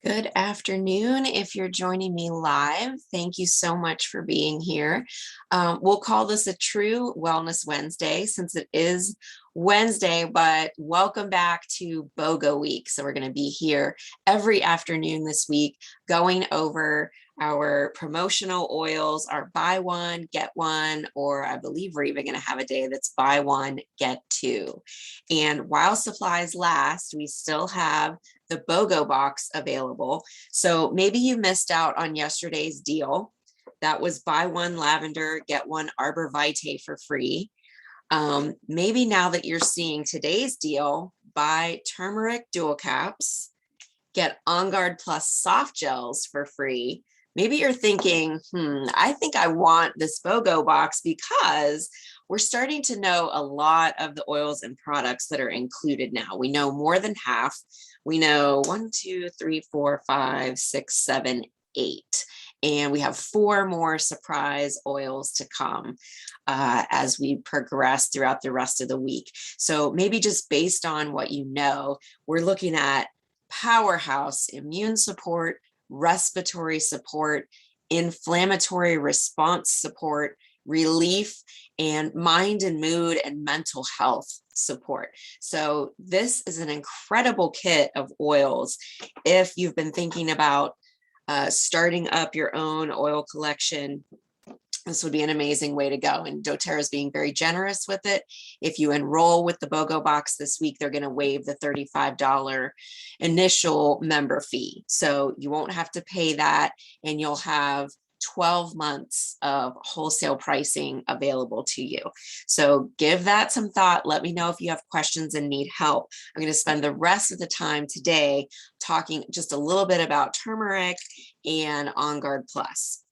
Good afternoon. If you're joining me live, thank you so much for being here. We'll call this a true Wellness Wednesday since it is Wednesday, but welcome back to BOGO week. So we're going to be here every afternoon this week going over our promotional oils, our buy one, get one, or I believe we're even going to have a day that's buy one, get two. And while supplies last, we still have the BOGO box available. So maybe you missed out on yesterday's deal. That was buy one lavender, get one Arbor Vitae for free. Maybe now that you're seeing today's deal, buy turmeric dual caps, get OnGuard plus soft gels for free. Maybe you're thinking, I think I want this BOGO box because we're starting to know a lot of the oils and products that are included now. We know more than half. We know 1, 2, 3, 4, 5, 6, 7, 8. And we have 4 more surprise oils to come as we progress throughout the rest of the week. So maybe just based on what you know, we're looking at powerhouse immune support, respiratory support, inflammatory response support, relief, and mind and mood and mental health support. So this is an incredible kit of oils. If you've been thinking about starting up your own oil collection, this would be an amazing way to go. And doTERRA is being very generous with it. If you enroll with the BOGO box this week, they're going to waive the $35 initial member fee. So you won't have to pay that, and you'll have 12 months of wholesale pricing available to you. So give that some thought. Let me know if you have questions and need help. I'm going to spend the rest of the time today talking just a little bit about turmeric and OnGuard Plus.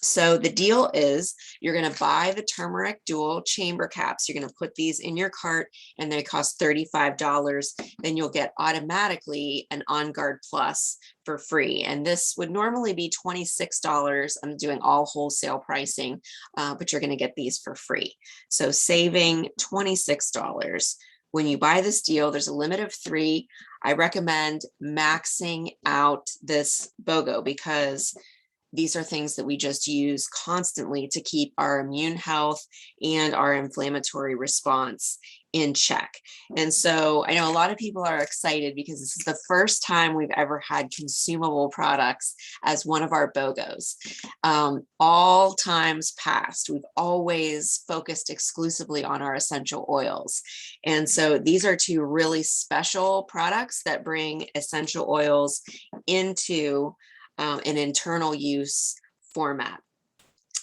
So the deal is you're going to buy the turmeric dual chamber caps. You're going to put these in your cart and they cost $35. Then you'll get automatically an OnGuard Plus for free. And this would normally be $26. I'm doing all wholesale pricing, but you're going to get these for free. So saving $26. When you buy this deal, there's a limit of 3. I recommend maxing out this BOGO because these are things that we just use constantly to keep our immune health and our inflammatory response in check. And so I know a lot of people are excited because this is the first time we've ever had consumable products as one of our BOGOs. All times past, we've always focused exclusively on our essential oils. And so these are 2 really special products that bring essential oils into an internal use format.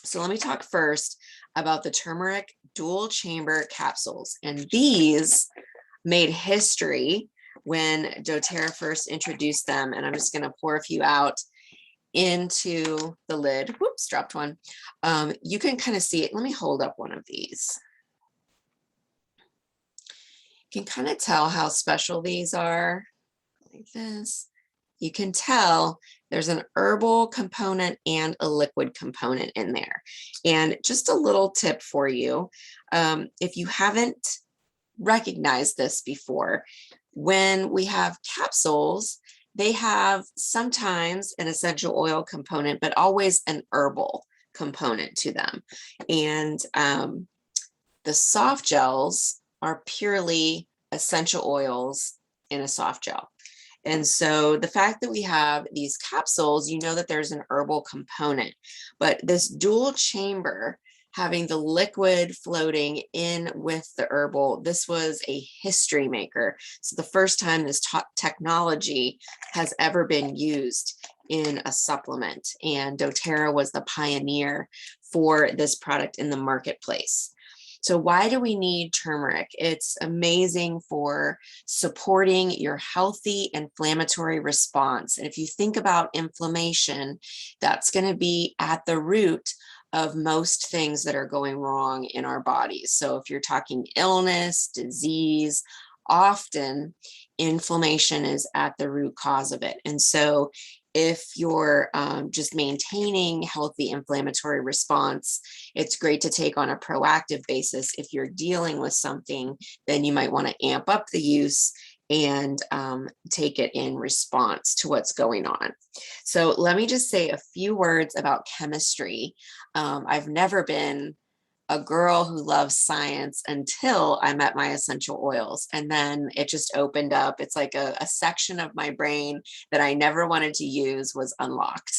So let me talk first about the turmeric dual chamber capsules. And these made history when doTERRA first introduced them. And I'm just going to pour a few out into the lid. Whoops, dropped one. You can kind of see it. Let me hold up one of these. You can kind of tell how special these are, like this. You can tell there's an herbal component and a liquid component in there. And just a little tip for you, if you haven't recognized this before, when we have capsules, they have sometimes an essential oil component, but always an herbal component to them. And the soft gels are purely essential oils in a soft gel. And so the fact that we have these capsules, you know that there's an herbal component, but this dual chamber having the liquid floating in with the herbal, this was a history maker. So the first time this technology has ever been used in a supplement, and doTERRA was the pioneer for this product in the marketplace. So why do we need turmeric? It's amazing for supporting your healthy inflammatory response. And if you think about inflammation, that's going to be at the root of most things that are going wrong in our bodies. So if you're talking illness, disease, often inflammation is at the root cause of it. And so if you're just maintaining healthy inflammatory response, it's great to take on a proactive basis. If you're dealing with something, then you might want to amp up the use and take it in response to what's going on. So let me just say a few words about chemistry. I've never been a girl who loves science until I met my essential oils. And then it just opened up. It's like a section of my brain that I never wanted to use was unlocked.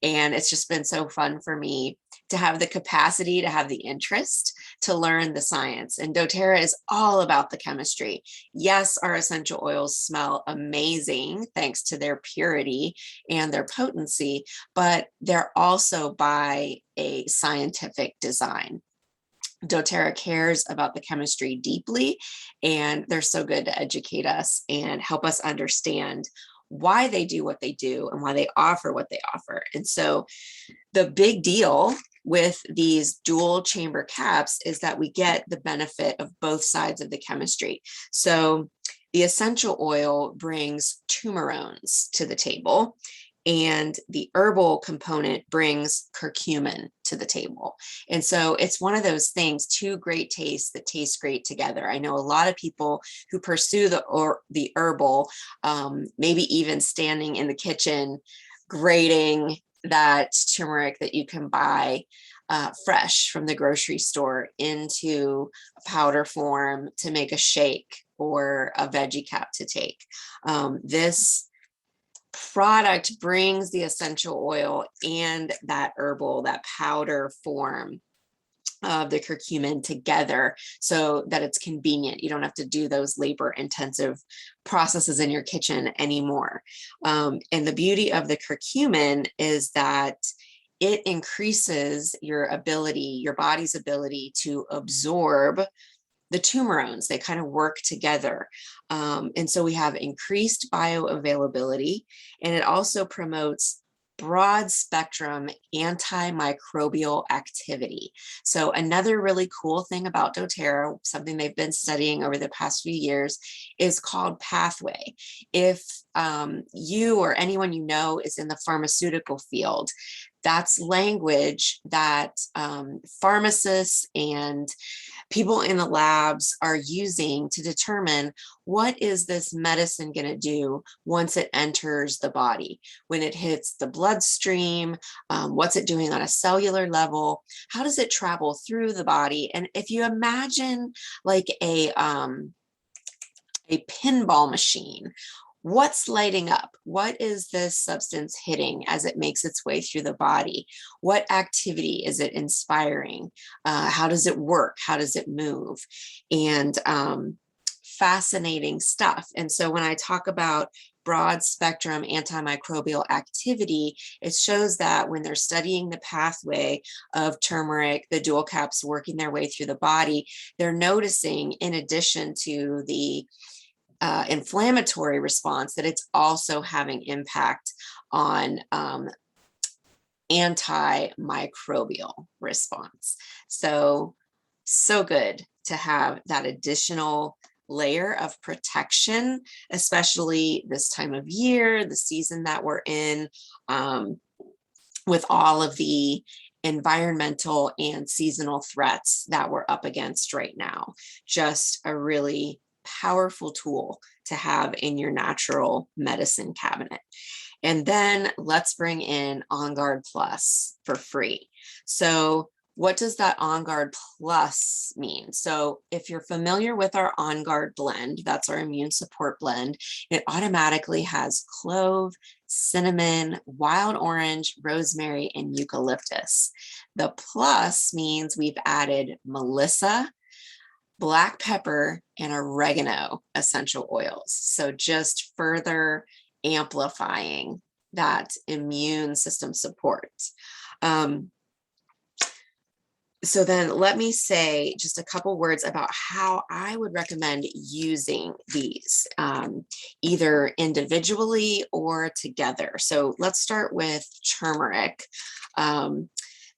And it's just been so fun for me to have the capacity, to have the interest to learn the science. And doTERRA is all about the chemistry. Yes, our essential oils smell amazing thanks to their purity and their potency, but they're also by a scientific design. doTERRA cares about the chemistry deeply, and they're so good to educate us and help us understand why they do what they do and why they offer what they offer. And so the big deal with these dual chamber caps is that we get the benefit of both sides of the chemistry. So the essential oil brings turmerones to the table, and the herbal component brings curcumin to the table. And so it's one of those things, two great tastes that taste great together. I know a lot of people who pursue the herbal, maybe even standing in the kitchen, grating that turmeric that you can buy fresh from the grocery store into a powder form to make a shake or a veggie cap to take. This product brings the essential oil and that herbal, that powder form of the curcumin together so that it's convenient. You don't have to do those labor intensive processes in your kitchen anymore. And the beauty of the curcumin is that it increases your body's ability to absorb the turmerones. They kind of work together. And so we have increased bioavailability, and it also promotes broad spectrum antimicrobial activity. So another really cool thing about doTERRA, something they've been studying over the past few years, is called pathway. If you or anyone you know is in the pharmaceutical field, that's language that pharmacists and people in the labs are using to determine what is this medicine going to do once it enters the body, when it hits the bloodstream, what's it doing on a cellular level, how does it travel through the body. And if you imagine like a pinball machine, what's lighting up? What is this substance hitting as it makes its way through the body? What activity is it inspiring? How does it work? How does it move? And fascinating stuff. And so when I talk about broad spectrum antimicrobial activity, it shows that when they're studying the pathway of turmeric, the dual caps working their way through the body, they're noticing, in addition to the inflammatory response, that it's also having impact on antimicrobial response. So good to have that additional layer of protection, especially this time of year, the season that we're in, with all of the environmental and seasonal threats that we're up against right now. Just a really powerful tool to have in your natural medicine cabinet. And then let's bring in OnGuard Plus for free. So what does that OnGuard Plus mean? So if you're familiar with our OnGuard blend, that's our immune support blend, it automatically has clove, cinnamon, wild orange, rosemary, and eucalyptus. The plus means we've added Melissa, black pepper, and oregano essential oils. So just further amplifying that immune system support. So then let me say just a couple words about how I would recommend using these, either individually or together. So let's start with turmeric.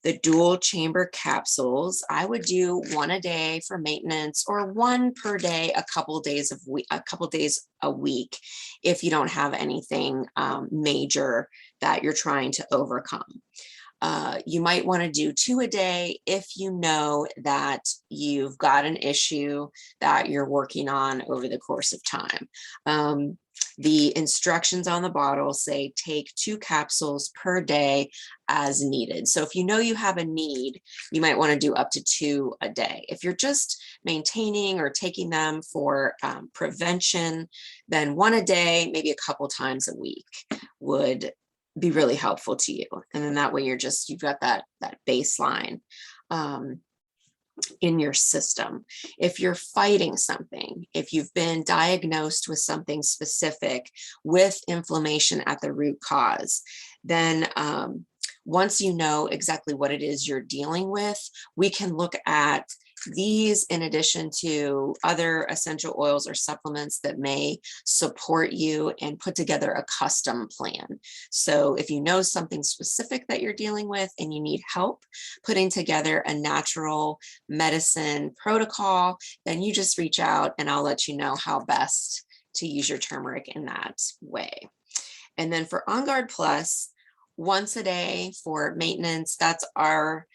The dual chamber capsules, I would do one a day for maintenance, or one per day, a couple days a week, if you don't have anything major that you're trying to overcome. You might want to do 2 a day if you know that you've got an issue that you're working on over the course of time. The instructions on the bottle say take 2 capsules per day as needed. So if you know you have a need, you might want to do up to 2 a day. If you're just maintaining or taking them for prevention, then 1 a day, maybe a couple times a week would be really helpful to you. And then that way you've got that baseline in your system. If you're fighting something, if you've been diagnosed with something specific with inflammation at the root cause, then once you know exactly what it is you're dealing with, we can look at these in addition to other essential oils or supplements that may support you and put together a custom plan. So if you know something specific that you're dealing with and you need help putting together a natural medicine protocol, then you just reach out and I'll let you know how best to use your turmeric in that way. And then for OnGuard Plus, once a day for maintenance, that's our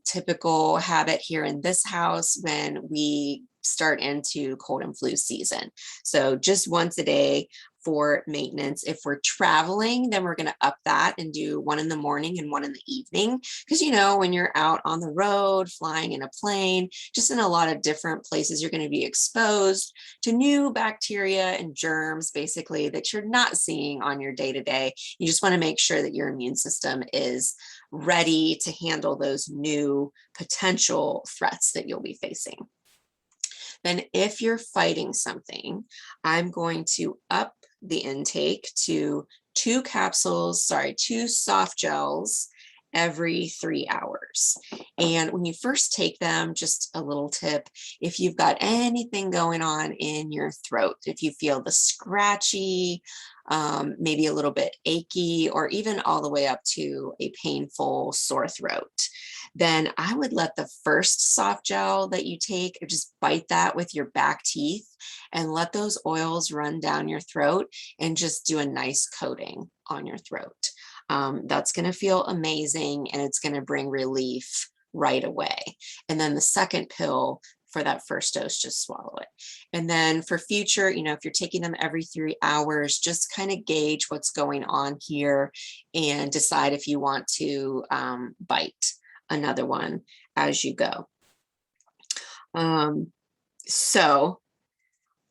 typical habit here in this house when we start into cold and flu season. So just once a day for maintenance. If we're traveling, then we're going to up that and do 1 in the morning and 1 in the evening. Because, you know, when you're out on the road, flying in a plane, just in a lot of different places, you're going to be exposed to new bacteria and germs, basically, that you're not seeing on your day-to-day. You just want to make sure that your immune system is ready to handle those new potential threats that you'll be facing. Then if you're fighting something, I'm going to up the intake to 2 soft gels every 3 hours. And when you first take them, just a little tip, if you've got anything going on in your throat, if you feel the scratchy, maybe a little bit achy, or even all the way up to a painful sore throat, then I would let the first soft gel that you take, just bite that with your back teeth and let those oils run down your throat and just do a nice coating on your throat. That's going to feel amazing and it's going to bring relief right away. And then the second pill for that first dose, just swallow it. And then for future, you know, if you're taking them every 3 hours, just kind of gauge what's going on here and decide if you want to bite another one as you go. So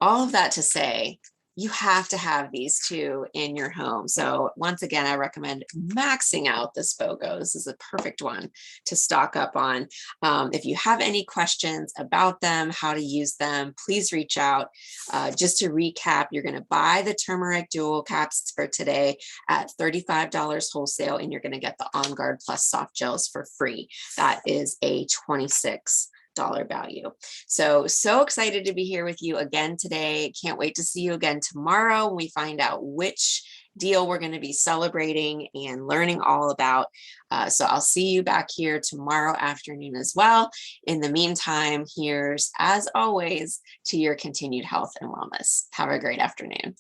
all of that to say, you have to have these 2 in your home. So once again, I recommend maxing out this BOGO. This is a perfect one to stock up on. If you have any questions about them, how to use them, please reach out. Just to recap, you're going to buy the turmeric dual caps for today at $35 wholesale, and you're going to get the OnGuard Plus soft gels for free. That is a $26 value. So excited to be here with you again today. Can't wait to see you again tomorrow when we find out which deal we're going to be celebrating and learning all about. So I'll see you back here tomorrow afternoon as well. In the meantime, here's, as always, to your continued health and wellness. Have a great afternoon.